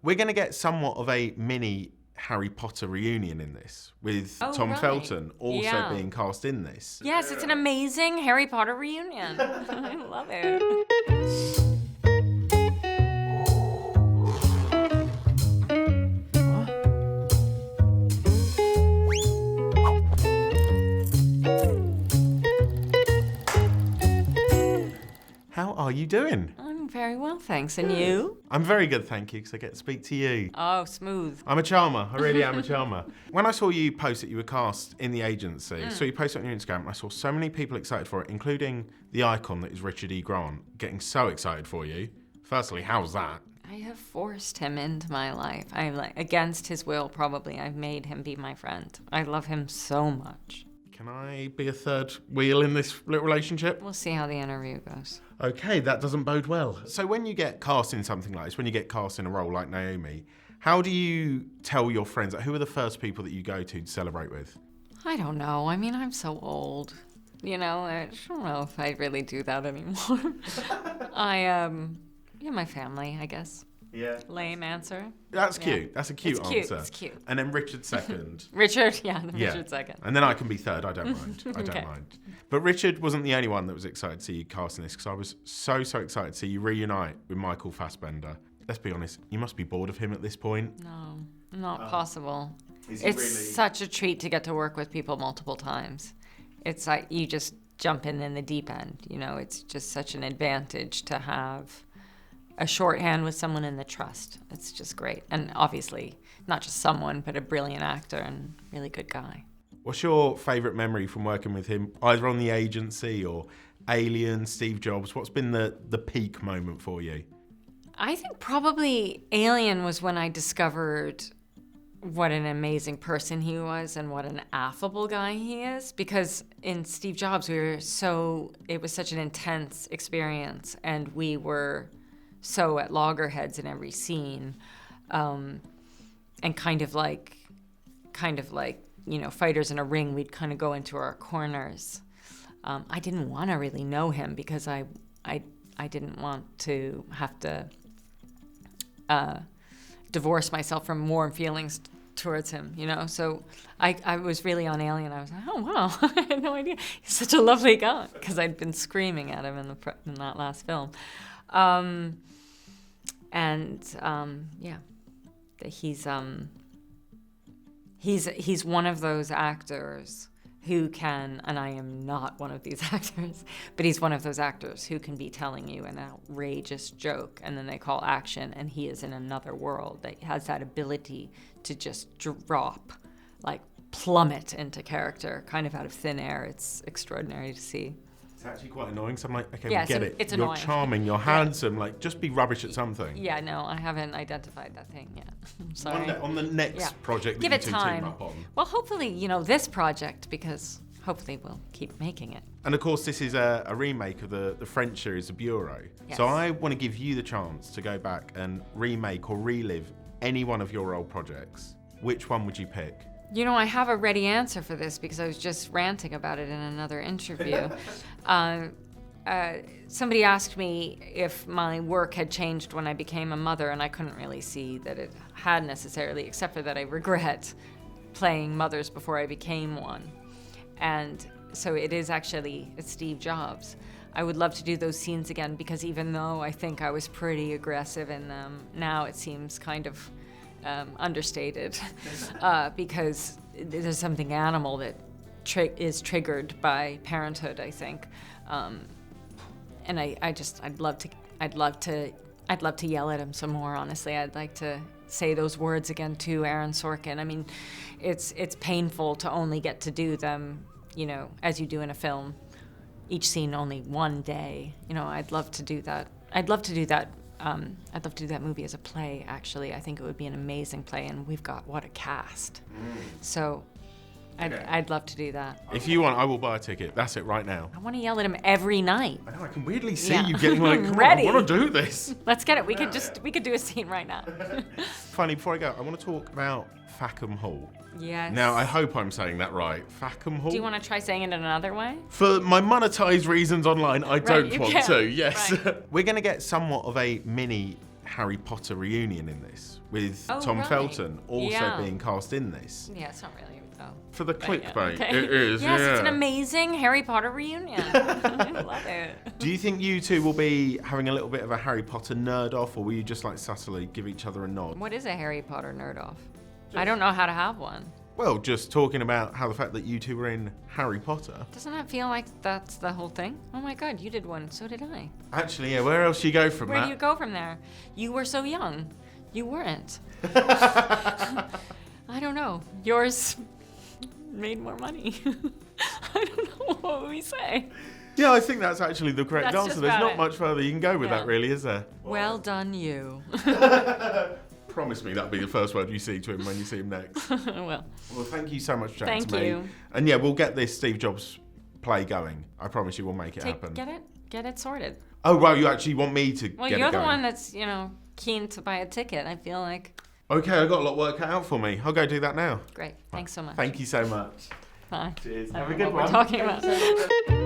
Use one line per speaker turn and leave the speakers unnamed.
We're going to get somewhat of a mini Harry Potter reunion in this, with Tom Felton also being cast in this.
Yes, it's an amazing Harry Potter reunion. I love it.
How are you doing?
I'm very well, thanks. And you?
I'm very good, thank you, because I get to speak to you.
Oh, smooth.
I'm a charmer. I really am a charmer. When I saw you post that you were cast in the agency, so you posted it on your Instagram, and I saw so many people excited for it, including the icon that is Richard E. Grant, getting so excited for you. Firstly, how's that?
I have forced him into my life. Against his will, probably. I've made him be my friend. I love him so much.
Can I be a third wheel in this little relationship?
We'll see how the interview goes.
Okay, that doesn't bode well. So when you get cast in something like this, when you get cast in a role like Naomi, how do you tell your friends? Who are the first people that you go to celebrate with?
I don't know. I mean, I'm so old. You know, I don't know if I really do that anymore. My family, I guess.
Yeah.
Lame answer.
That's cute. That's a cute answer.
It's cute.
And then Richard second.
Richard second.
And then I can be third. I don't mind. I don't mind. But Richard wasn't the only one that was excited to see you cast in this, because I was so excited to see you reunite with Michael Fassbender. Let's be honest, you must be bored of him at this point.
No, not possible.
It's
really such a treat to get to work with people multiple times. It's like you just jump in the deep end. You know, it's just such an advantage to have a shorthand with someone in the trust. It's just great. And obviously, not just someone, but a brilliant actor and really good guy.
What's your favourite memory from working with him, either on the agency or Alien, Steve Jobs? What's been the peak moment for you?
I think probably Alien was when I discovered what an amazing person he was and what an affable guy he is. Because in Steve Jobs, it was such an intense experience, and we were so at loggerheads in every scene, and kind of like, you know, fighters in a ring, we'd kind of go into our corners. I didn't want to really know him because I didn't want to have to divorce myself from warm feelings towards him, you know? So I was really on Alien. I was like, oh, wow, I had no idea. He's such a lovely guy, because I'd been screaming at him in that last film. He's one of those actors who can, and I am not one of these actors, but he's one of those actors who can be telling you an outrageous joke, and then they call action, and he is in another world that has that ability to just drop, like plummet into character, kind of out of thin air. It's extraordinary to see.
It's actually quite annoying, so I'm like, okay,
yeah,
we get it.
It's
you're
annoying.
Charming, you're handsome, like, just be rubbish at something.
Yeah, no, I haven't identified that thing yet. I'm sorry.
On the next project that
Give
you
it
two
time.
team up on.
Well, hopefully, you know, this project, because hopefully we'll keep making it.
And of course, this is a remake of the French series, The Bureau.
Yes.
So I want to give you the chance to go back and remake or relive any one of your old projects. Which one would you pick?
You know, I have a ready answer for this because I was just ranting about it in another interview. Somebody asked me if my work had changed when I became a mother, and I couldn't really see that it had necessarily, except for that I regret playing mothers before I became one. And so it's Steve Jobs. I would love to do those scenes again, because even though I think I was pretty aggressive in them, now it seems kind of understated, because there's something animal that is triggered by parenthood, I think. And I'd love to yell at him some more, honestly. I'd like to say those words again to Aaron Sorkin. I mean, it's painful to only get to do them, you know, as you do in a film, each scene only one day. You know, I'd love to do that. I'd love to do that movie as a play, actually. I think it would be an amazing play, and we've got what a cast. So I'd love to do that.
If you want, I will buy a ticket. That's it right now.
I want to yell at him every night.
I know, I can weirdly see you getting like, come
ready.
on, I want to do this.
Let's get it. We could do a scene right now.
Finally, before I go, I want to talk about Fackham Hall.
Yes.
Now, I hope I'm saying that right. Fackham Hall?
Do you want to try saying it another way?
For my monetized reasons online, I don't want
can.
to, yes.
Right.
We're going to get somewhat of a mini Harry Potter reunion in this with
Oh,
Tom
right.
Felton also
Yeah.
being cast in this.
Yeah, it's not really though.
For the
But yeah,
clickbait.
okay.
It is,
Yes,
yeah.
it's an amazing Harry Potter reunion. I love it.
Do you think you two will be having a little bit of a Harry Potter nerd off, or will you just like subtly give each other a nod?
What is a Harry Potter nerd off? I don't know how to have one.
Well, just talking about how the fact that you two were in Harry Potter.
Doesn't that feel like that's the whole thing? Oh my god, you did one, so did I.
Actually, yeah, where else do you go from
Where
that?
do you go from there? You were so young. You weren't. I don't know. Yours made more money. I don't know what we say.
Yeah, I think that's actually the correct
That's
answer.
just
There's
about
not
it.
much further you can go with
Yeah.
that, really, is there?
Well done, you.
Promise me that'll be the first word you see to him when you see him next.
Well,
Well, thank you so much for chatting
Thank
to me.
you.
And yeah, we'll get this Steve Jobs play going. I promise you we'll make it happen.
get it sorted.
Oh, wow, you actually want me to
Well,
get
you're
it
the
going?
one that's, keen to buy a ticket. I feel like.
Okay, I've got a lot of work cut out for me. I'll go do that now.
Great. Thanks so much.
Thank you so much.
Bye.
Cheers.
I
Have a
don't know
good
what
one.
we're talking about.